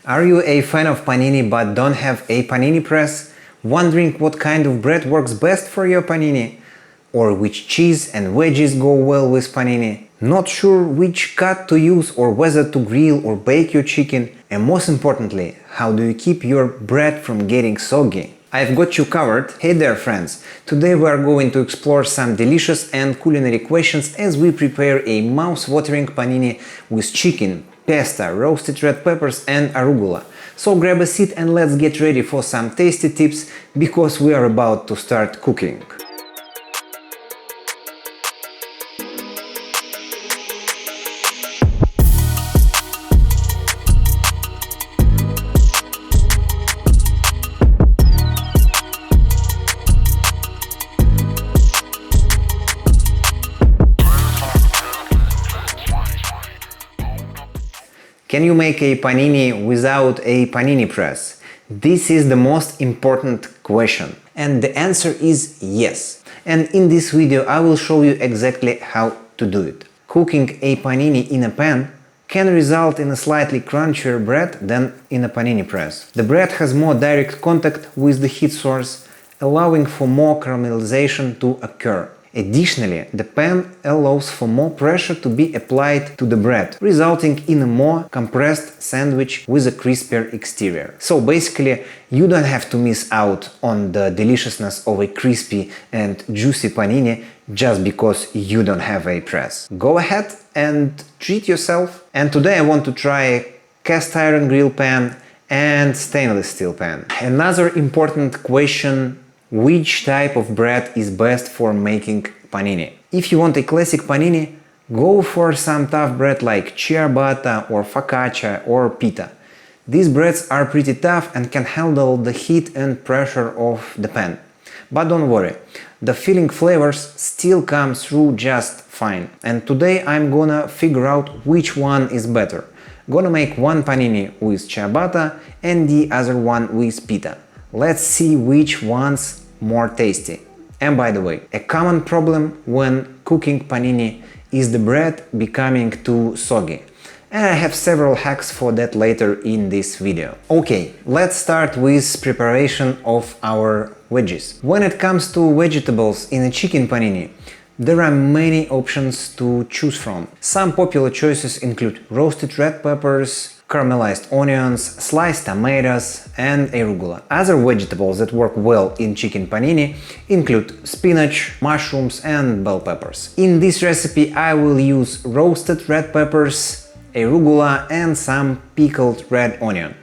Are you a fan of panini but don't have a panini press? Wondering what kind of bread works best for your panini? Or which cheese and veggies go well with panini? Not sure which cut to use or whether to grill or bake your chicken? And most importantly, how do you keep your bread from getting soggy? I've got you covered. Hey there friends! Today we are going to explore some delicious and culinary questions as we prepare a mouth-watering panini with chicken, pesto, roasted red peppers and arugula. So grab a seat and let's get ready for some tasty tips because we are about to start cooking. Can you make a panini without a panini press? This is the most important question. And the answer is yes. And in this video I will show you exactly how to do it. Cooking a panini in a pan can result in a slightly crunchier bread than in a panini press. The bread has more direct contact with the heat source, allowing for more caramelization to occur. Additionally, the pan allows for more pressure to be applied to the bread, resulting in a more compressed sandwich with a crispier exterior. So basically, you don't have to miss out on the deliciousness of a crispy and juicy panini just because you don't have a press. Go ahead and treat yourself. And today I want to try cast iron grill pan and stainless steel pan. Another important question: which type of bread is best for making panini? If you want a classic panini, go for some tough bread like ciabatta or focaccia or pita. These breads are pretty tough and can handle the heat and pressure of the pan. But don't worry, the filling flavors still come through just fine. And today I'm gonna figure out which one is better. Gonna make one panini with ciabatta and the other one with pita. Let's see which one's more tasty. And by the way, a common problem when cooking panini is the bread becoming too soggy. And I have several hacks for that later in this video. Okay, let's start with preparation of our veggies. When it comes to vegetables in a chicken panini, there are many options to choose from. Some popular choices include roasted red peppers, caramelized onions, sliced tomatoes and arugula. Other vegetables that work well in chicken panini include spinach, mushrooms and bell peppers. In this recipe I will use roasted red peppers, arugula and some pickled red onion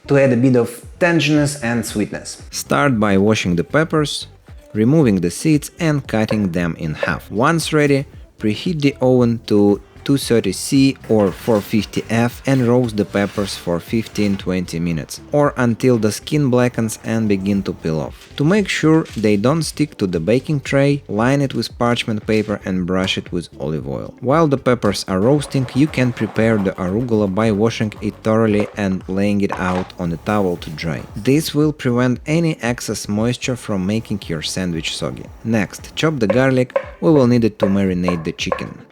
to add a bit of tanginess and sweetness. Start by washing the peppers, removing the seeds and cutting them in half. Once ready, preheat the oven to 230°C or 450°F and roast the peppers for 15-20 minutes or until the skin blackens and begin to peel off. To make sure they don't stick to the baking tray, line it with parchment paper and brush it with olive oil. While the peppers are roasting, you can prepare the arugula by washing it thoroughly and laying it out on a towel to dry. This will prevent any excess moisture from making your sandwich soggy. Next, chop the garlic. We will need it to marinate the chicken.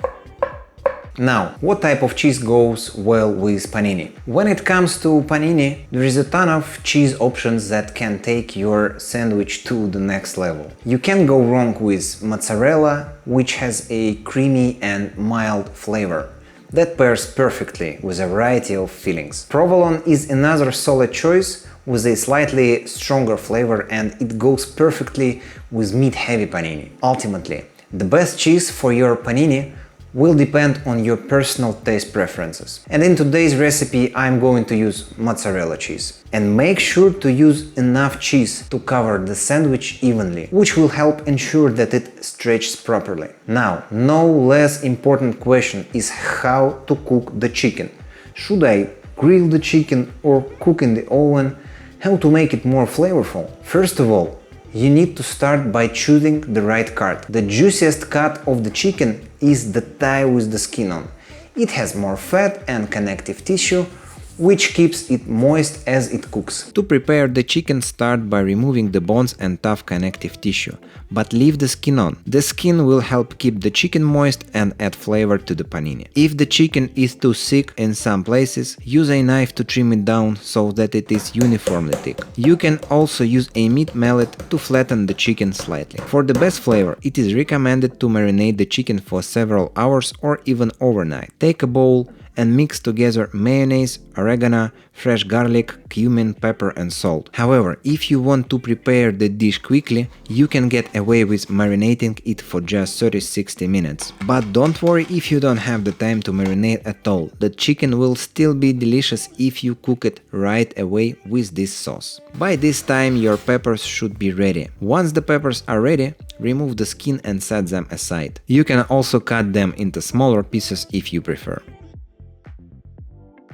Now, what type of cheese goes well with panini? When it comes to panini, there is a ton of cheese options that can take your sandwich to the next level. You can go wrong with mozzarella, which has a creamy and mild flavor. That pairs perfectly with a variety of fillings. Provolone is another solid choice with a slightly stronger flavor and it goes perfectly with meat-heavy panini. Ultimately, the best cheese for your panini will depend on your personal taste preferences. And in today's recipe I'm going to use mozzarella cheese. And make sure to use enough cheese to cover the sandwich evenly, which will help ensure that it stretches properly. Now, no less important question is how to cook the chicken. Should I grill the chicken or cook in the oven? How to make it more flavorful? First of all, you need to start by choosing the right cut. The juiciest cut of the chicken is the thigh with the skin on. It has more fat and connective tissue, which keeps it moist as it cooks. To prepare the chicken, start by removing the bones and tough connective tissue, but leave the skin on. The skin will help keep the chicken moist and add flavor to the panini. If the chicken is too thick in some places, use a knife to trim it down so that it is uniformly thick. You can also use a meat mallet to flatten the chicken slightly. For the best flavor, it is recommended to marinate the chicken for several hours or even overnight. Take a bowl and mix together mayonnaise, oregano, fresh garlic, cumin, pepper and salt. However, if you want to prepare the dish quickly, you can get away with marinating it for just 30-60 minutes. But don't worry if you don't have the time to marinate at all. The chicken will still be delicious if you cook it right away with this sauce. By this time your peppers should be ready. Once the peppers are ready, remove the skin and set them aside. You can also cut them into smaller pieces if you prefer.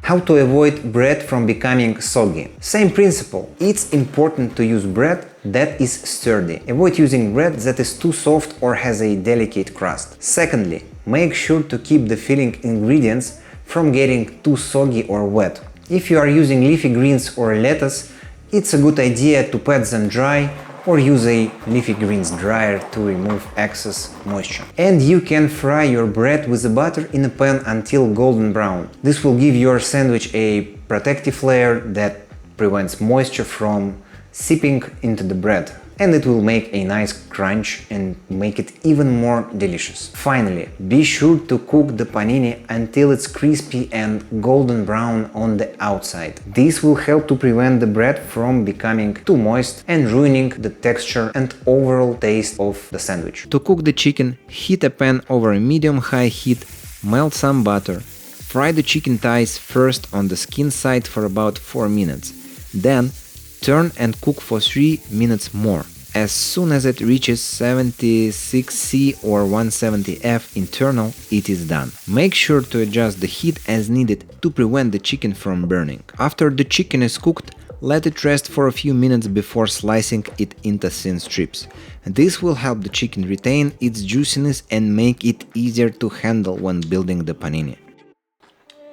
How to avoid bread from becoming soggy? Same principle. It's important to use bread that is sturdy. Avoid using bread that is too soft or has a delicate crust. Secondly, make sure to keep the filling ingredients from getting too soggy or wet. If you are using leafy greens or lettuce, it's a good idea to pat them dry or use a leafy greens dryer to remove excess moisture. And you can fry your bread with the butter in a pan until golden brown. This will give your sandwich a protective layer that prevents moisture from seeping into the bread, and it will make a nice crunch and make it even more delicious. Finally, be sure to cook the panini until it's crispy and golden brown on the outside. This will help to prevent the bread from becoming too moist and ruining the texture and overall taste of the sandwich. To cook the chicken, heat a pan over a medium-high heat, melt some butter, fry the chicken thighs first on the skin side for about 4 minutes, then turn and cook for 3 minutes more. As soon as it reaches 76C or 170F internal, it is done. Make sure to adjust the heat as needed to prevent the chicken from burning. After the chicken is cooked, let it rest for a few minutes before slicing it into thin strips. This will help the chicken retain its juiciness and make it easier to handle when building the panini.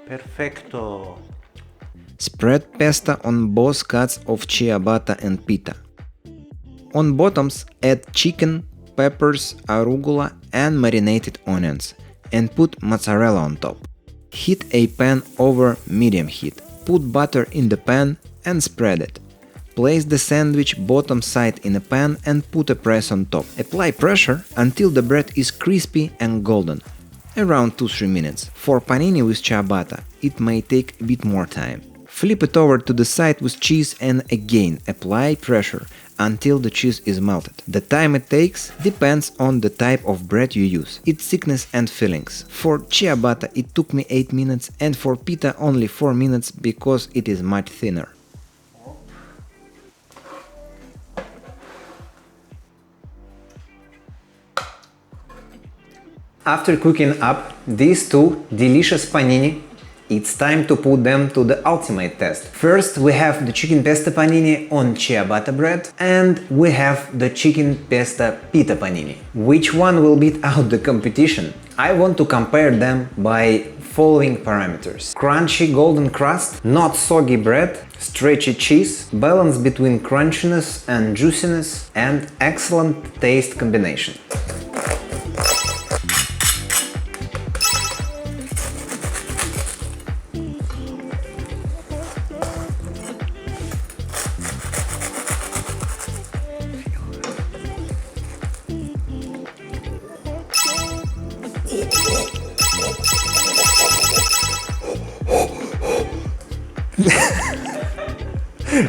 Perfecto. Spread pesto on both cuts of ciabatta and pita. On bottoms, add chicken, peppers, arugula and marinated onions, and put mozzarella on top. Heat a pan over medium heat. Put butter in the pan and spread it. Place the sandwich bottom side in a pan and put a press on top. Apply pressure until the bread is crispy and golden, around 2-3 minutes. For panini with ciabatta, it may take a bit more time. Flip it over to the side with cheese and again apply pressure until the cheese is melted. The time it takes depends on the type of bread you use, its thickness and fillings. For ciabatta it took me 8 minutes and for pita only 4 minutes because it is much thinner. After cooking up these two delicious panini, it's time to put them to the ultimate test. First we have the chicken pesto panini on ciabatta bread and we have the chicken pesto pita panini. Which one will beat out the competition? I want to compare them by following parameters: crunchy golden crust, not soggy bread, stretchy cheese, balance between crunchiness and juiciness, and excellent taste combination.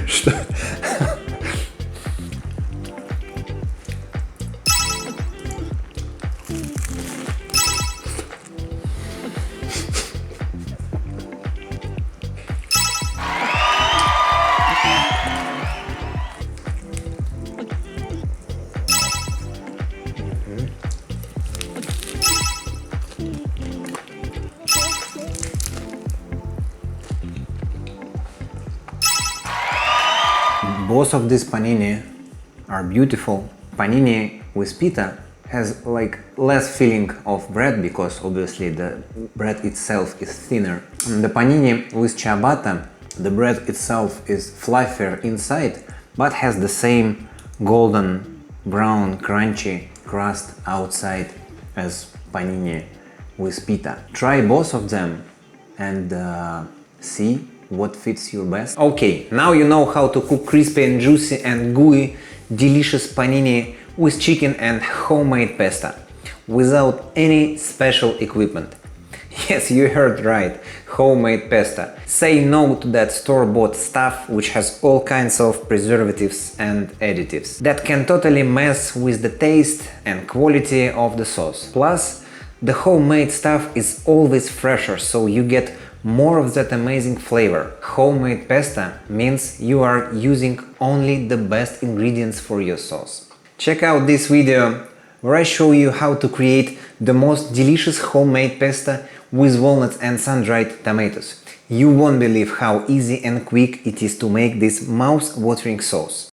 Что? Both of these panini are beautiful. Panini with pita has like less feeling of bread because obviously the bread itself is thinner. The panini with ciabatta The bread itself is fluffier inside, but has the same golden, brown, crunchy crust outside as panini with pita. Try both of them and see what fits you best. Okay, now you know how to cook crispy and juicy and gooey, delicious panini with chicken and homemade pasta, without any special equipment. Yes, you heard right, homemade pasta. Say no to that store-bought stuff which has all kinds of preservatives and additives that can totally mess with the taste and quality of the sauce. Plus, the homemade stuff is always fresher, so you get more of that amazing flavor. Homemade pasta means you are using only the best ingredients for your sauce. Check out this video where I show you how to create the most delicious homemade pasta with walnuts and sun-dried tomatoes. You won't believe how easy and quick it is to make this mouth-watering sauce.